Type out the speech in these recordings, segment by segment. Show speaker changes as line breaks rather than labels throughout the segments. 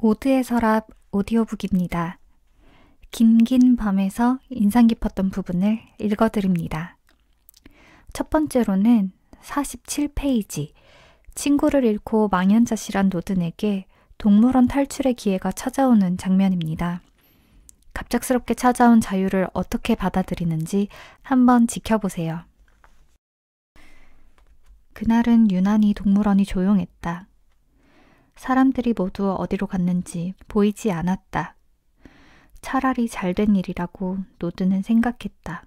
오드의 서랍 오디오북입니다. 긴 밤에서 인상 깊었던 부분을 읽어드립니다. 첫 번째로는 47페이지, 친구를 잃고 망연자실한 노든에게 동물원 탈출의 기회가 찾아오는 장면입니다. 갑작스럽게 찾아온 자유를 어떻게 받아들이는지 한번 지켜보세요. 그날은 유난히 동물원이 조용했다. 사람들이 모두 어디로 갔는지 보이지 않았다. 차라리 잘된 일이라고 노드는 생각했다.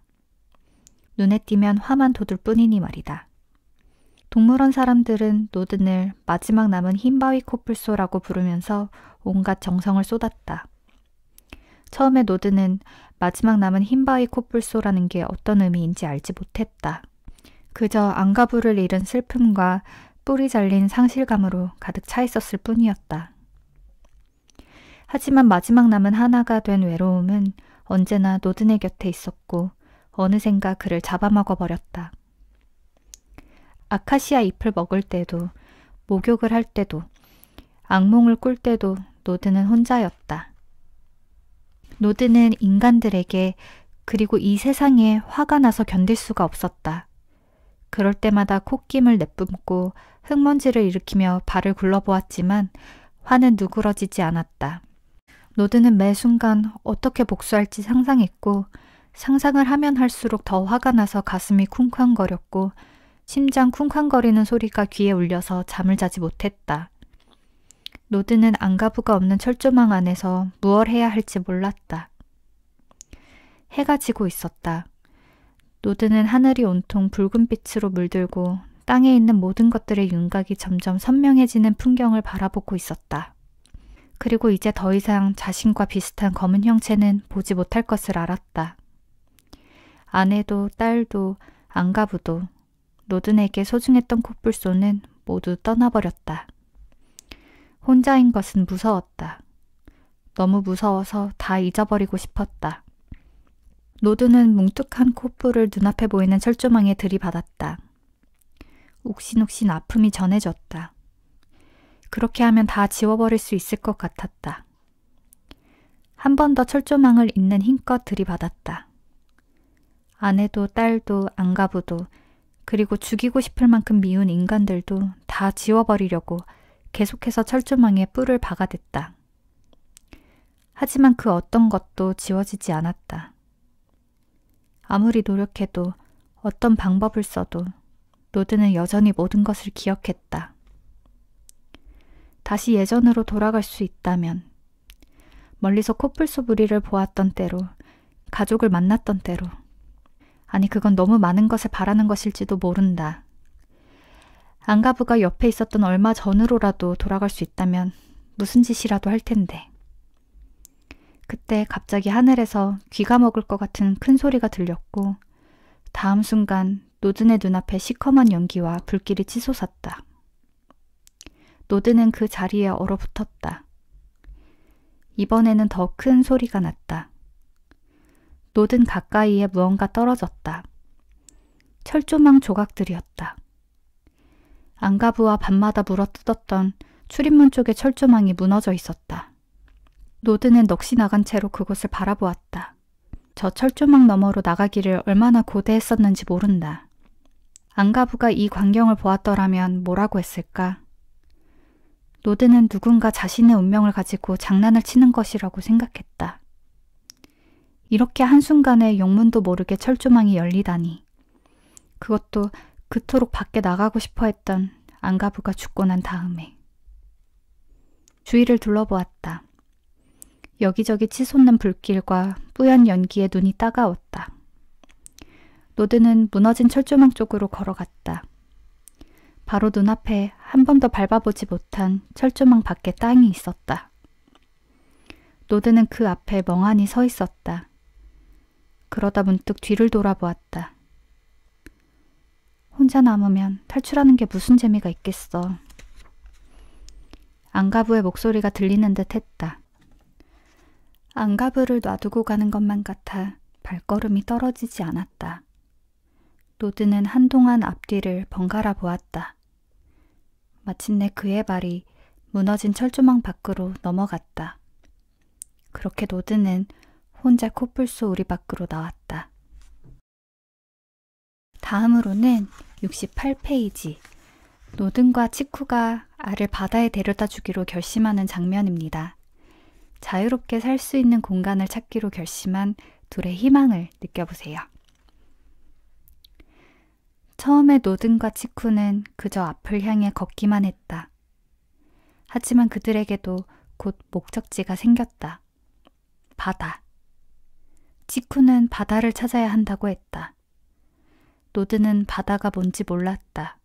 눈에 띄면 화만 돋을 뿐이니 말이다. 동물원 사람들은 노든을 마지막 남은 흰바위 코뿔소라고 부르면서 온갖 정성을 쏟았다. 처음에 노드는 마지막 남은 흰바위 코뿔소라는 게 어떤 의미인지 알지 못했다. 그저 안가부를 잃은 슬픔과 뿌리 잘린 상실감으로 가득 차 있었을 뿐이었다. 하지만 마지막 남은 하나가 된 외로움은 언제나 노든의 곁에 있었고 어느샌가 그를 잡아먹어 버렸다. 아카시아 잎을 먹을 때도, 목욕을 할 때도, 악몽을 꿀 때도 노드는 혼자였다. 노드는 인간들에게 그리고 이 세상에 화가 나서 견딜 수가 없었다. 그럴 때마다 콧김을 내뿜고 흙먼지를 일으키며 발을 굴러보았지만 화는 누그러지지 않았다. 노드는 매 순간 어떻게 복수할지 상상했고 상상을 하면 할수록 더 화가 나서 가슴이 쿵쾅거렸고 심장 쿵쾅거리는 소리가 귀에 울려서 잠을 자지 못했다. 노드는 안가부가 없는 철조망 안에서 무얼 해야 할지 몰랐다. 해가 지고 있었다. 노드는 하늘이 온통 붉은 빛으로 물들고 땅에 있는 모든 것들의 윤곽이 점점 선명해지는 풍경을 바라보고 있었다. 그리고 이제 더 이상 자신과 비슷한 검은 형체는 보지 못할 것을 알았다. 아내도 딸도 안가부도 노든에게 소중했던 코뿔소는 모두 떠나버렸다. 혼자인 것은 무서웠다. 너무 무서워서 다 잊어버리고 싶었다. 노드는 뭉툭한 콧불을 눈앞에 보이는 철조망에 들이받았다. 욱신욱신 아픔이 전해졌다. 그렇게 하면 다 지워버릴 수 있을 것 같았다. 한 번 더 철조망을 있는 힘껏 들이받았다. 아내도 딸도 안가부도 그리고 죽이고 싶을 만큼 미운 인간들도 다 지워버리려고 계속해서 철조망에 뿔을 박아댔다. 하지만 그 어떤 것도 지워지지 않았다. 아무리 노력해도 어떤 방법을 써도 노드는 여전히 모든 것을 기억했다. 다시 예전으로 돌아갈 수 있다면, 멀리서 코뿔소 무리를 보았던 때로, 가족을 만났던 때로, 아니 그건 너무 많은 것을 바라는 것일지도 모른다. 안가부가 옆에 있었던 얼마 전으로라도 돌아갈 수 있다면 무슨 짓이라도 할 텐데. 그때 갑자기 하늘에서 귀가 먹을 것 같은 큰 소리가 들렸고 다음 순간 노든의 눈앞에 시커먼 연기와 불길이 치솟았다. 노든은 그 자리에 얼어붙었다. 이번에는 더 큰 소리가 났다. 노든 가까이에 무언가 떨어졌다. 철조망 조각들이었다. 안가부와 밤마다 물어뜯었던 출입문 쪽의 철조망이 무너져 있었다. 노드는 넋이 나간 채로 그곳을 바라보았다. 저 철조망 너머로 나가기를 얼마나 고대했었는지 모른다. 안가부가 이 광경을 보았더라면 뭐라고 했을까? 노드는 누군가 자신의 운명을 가지고 장난을 치는 것이라고 생각했다. 이렇게 한순간에 영문도 모르게 철조망이 열리다니. 그것도 그토록 밖에 나가고 싶어 했던 안가부가 죽고 난 다음에. 주위를 둘러보았다. 여기저기 치솟는 불길과 뿌연 연기에 눈이 따가웠다. 노드는 무너진 철조망 쪽으로 걸어갔다. 바로 눈앞에 한 번도 밟아보지 못한 철조망 밖에 땅이 있었다. 노드는 그 앞에 멍하니 서 있었다. 그러다 문득 뒤를 돌아보았다. 혼자 남으면 탈출하는 게 무슨 재미가 있겠어. 안가부의 목소리가 들리는 듯 했다. 안가부를 놔두고 가는 것만 같아 발걸음이 떨어지지 않았다. 노드는 한동안 앞뒤를 번갈아 보았다. 마침내 그의 발이 무너진 철조망 밖으로 넘어갔다. 그렇게 노드는 혼자 코뿔소 우리 밖으로 나왔다. 다음으로는 68페이지. 노든과 치쿠가 알을 바다에 데려다 주기로 결심하는 장면입니다. 자유롭게 살 수 있는 공간을 찾기로 결심한 둘의 희망을 느껴보세요. 처음에 노든과 치쿠는 그저 앞을 향해 걷기만 했다. 하지만 그들에게도 곧 목적지가 생겼다. 바다. 치쿠는 바다를 찾아야 한다고 했다. 노드는 바다가 뭔지 몰랐다.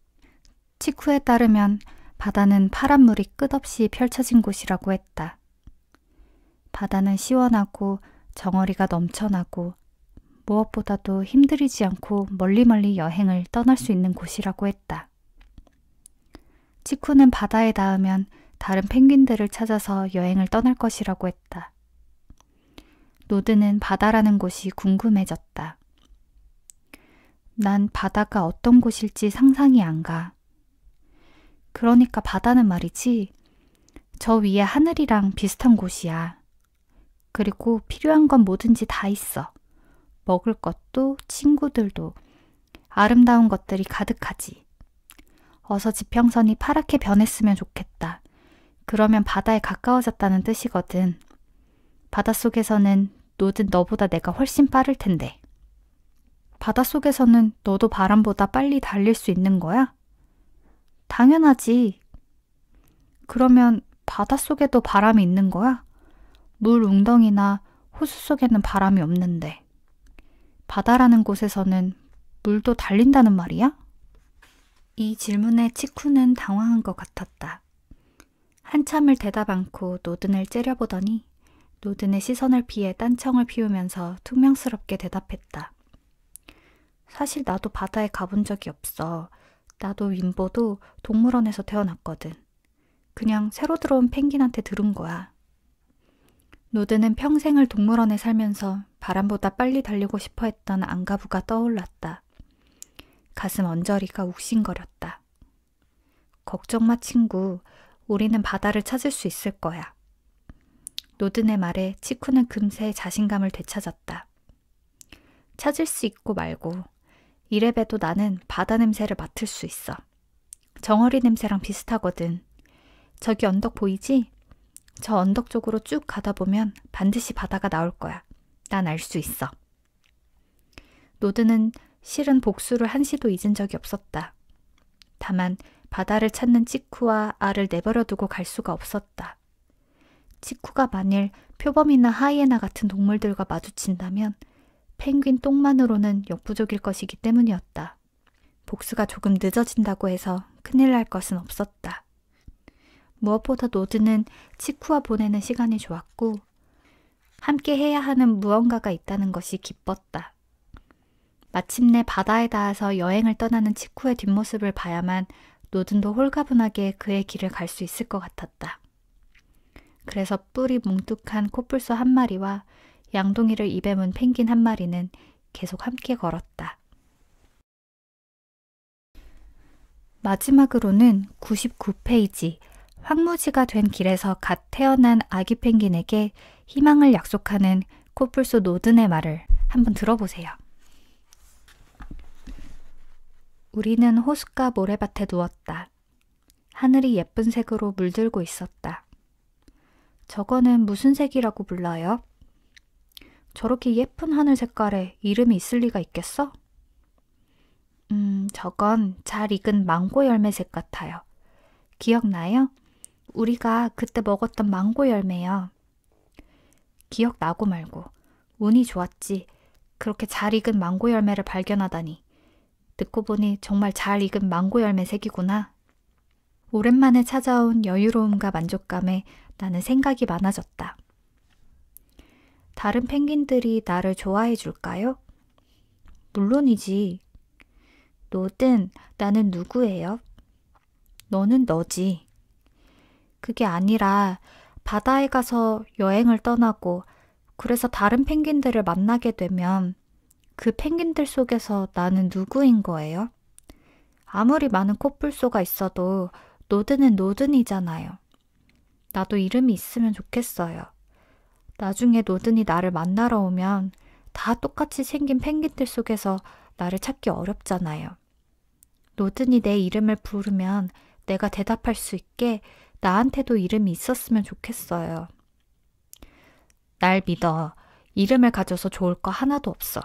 치쿠에 따르면 바다는 파란 물이 끝없이 펼쳐진 곳이라고 했다. 바다는 시원하고 정어리가 넘쳐나고 무엇보다도 힘들이지 않고 멀리 여행을 떠날 수 있는 곳이라고 했다. 치쿠는 바다에 닿으면 다른 펭귄들을 찾아서 여행을 떠날 것이라고 했다. 노드는 바다라는 곳이 궁금해졌다. 난 바다가 어떤 곳일지 상상이 안 가. 그러니까 바다는 말이지, 저 위에 하늘이랑 비슷한 곳이야. 그리고 필요한 건 뭐든지 다 있어. 먹을 것도 친구들도 아름다운 것들이 가득하지. 어서 지평선이 파랗게 변했으면 좋겠다. 그러면 바다에 가까워졌다는 뜻이거든. 바닷속에서는 노든 너보다 내가 훨씬 빠를 텐데. 바닷속에서는 너도 바람보다 빨리 달릴 수 있는 거야? 당연하지. 그러면 바닷속에도 바람이 있는 거야? 물 웅덩이나 호수 속에는 바람이 없는데. 바다라는 곳에서는 물도 달린다는 말이야? 이 질문에 치쿠는 당황한 것 같았다. 한참을 대답 않고 노든을 째려보더니 노든의 시선을 피해 딴청을 피우면서 퉁명스럽게 대답했다. 사실 나도 바다에 가본 적이 없어. 나도 윈보도 동물원에서 태어났거든. 그냥 새로 들어온 펭귄한테 들은 거야. 노드는 평생을 동물원에 살면서 바람보다 빨리 달리고 싶어 했던 안가부가 떠올랐다. 가슴 언저리가 욱신거렸다. 걱정 마 친구. 우리는 바다를 찾을 수 있을 거야. 노든의 말에 치쿠는 금세 자신감을 되찾았다. 찾을 수 있고 말고 이래봬도 나는 바다 냄새를 맡을 수 있어. 정어리 냄새랑 비슷하거든. 저기 언덕 보이지? 저 언덕 쪽으로 쭉 가다 보면 반드시 바다가 나올 거야. 난 알 수 있어. 노드는 실은 복수를 한시도 잊은 적이 없었다. 다만 바다를 찾는 치쿠와 알을 내버려 두고 갈 수가 없었다. 치쿠가 만일 표범이나 하이에나 같은 동물들과 마주친다면 펭귄 똥만으로는 역부족일 것이기 때문이었다. 복수가 조금 늦어진다고 해서 큰일 날 것은 없었다. 무엇보다 노드는 치쿠와 보내는 시간이 좋았고 함께 해야 하는 무언가가 있다는 것이 기뻤다. 마침내 바다에 닿아서 여행을 떠나는 치쿠의 뒷모습을 봐야만 노든도 홀가분하게 그의 길을 갈 수 있을 것 같았다. 그래서 뿔이 뭉툭한 코뿔소 한 마리와 양동이를 입에 문 펭귄 한 마리는 계속 함께 걸었다. 마지막으로는 99페이지 황무지가 된 길에서 갓 태어난 아기 펭귄에게 희망을 약속하는 코뿔소 노든의 말을 한번 들어보세요. 우리는 호숫가 모래밭에 누웠다. 하늘이 예쁜 색으로 물들고 있었다. 저거는 무슨 색이라고 불러요? 저렇게 예쁜 하늘 색깔에 이름이 있을 리가 있겠어? 저건 잘 익은 망고 열매색 같아요. 기억나요? 우리가 그때 먹었던 망고 열매요. 기억나고 말고. 운이 좋았지. 그렇게 잘 익은 망고 열매를 발견하다니. 듣고 보니 정말 잘 익은 망고 열매색이구나. 오랜만에 찾아온 여유로움과 만족감에 나는 생각이 많아졌다. 다른 펭귄들이 나를 좋아해 줄까요? 물론이지. 노든, 나는 누구예요? 너는 너지. 그게 아니라 바다에 가서 여행을 떠나고 그래서 다른 펭귄들을 만나게 되면 그 펭귄들 속에서 나는 누구인 거예요? 아무리 많은 코뿔소가 있어도 노든은 노든이잖아요. 나도 이름이 있으면 좋겠어요. 나중에 노든이 나를 만나러 오면 다 똑같이 생긴 펭귄들 속에서 나를 찾기 어렵잖아요. 노든이 내 이름을 부르면 내가 대답할 수 있게 나한테도 이름이 있었으면 좋겠어요. 날 믿어. 이름을 가져서 좋을 거 하나도 없어.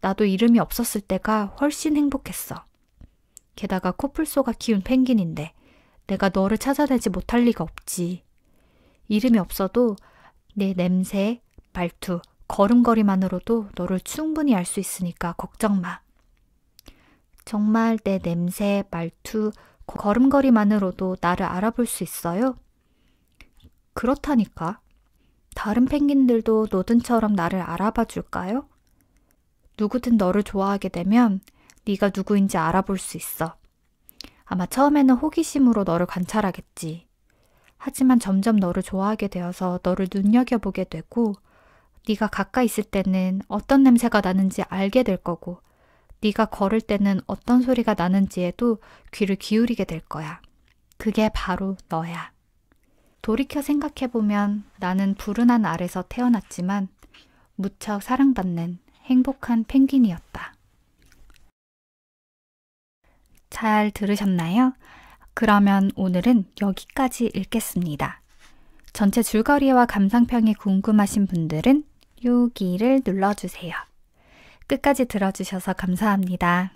나도 이름이 없었을 때가 훨씬 행복했어. 게다가 코뿔소가 키운 펭귄인데 내가 너를 찾아내지 못할 리가 없지. 이름이 없어도 내 냄새, 말투, 걸음걸이만으로도 너를 충분히 알 수 있으니까 걱정 마. 정말 내 냄새, 말투, 걸음걸이만으로도 나를 알아볼 수 있어요? 그렇다니까. 다른 펭귄들도 노든처럼 나를 알아봐 줄까요? 누구든 너를 좋아하게 되면 네가 누구인지 알아볼 수 있어. 아마 처음에는 호기심으로 너를 관찰하겠지. 하지만 점점 너를 좋아하게 되어서 너를 눈여겨보게 되고 네가 가까이 있을 때는 어떤 냄새가 나는지 알게 될 거고 네가 걸을 때는 어떤 소리가 나는지에도 귀를 기울이게 될 거야. 그게 바로 너야. 돌이켜 생각해보면 나는 불운한 알에서 태어났지만 무척 사랑받는 행복한 펭귄이었다. 잘 들으셨나요? 그러면 오늘은 여기까지 읽겠습니다. 전체 줄거리와 감상평이 궁금하신 분들은 여기를 눌러주세요. 끝까지 들어주셔서 감사합니다.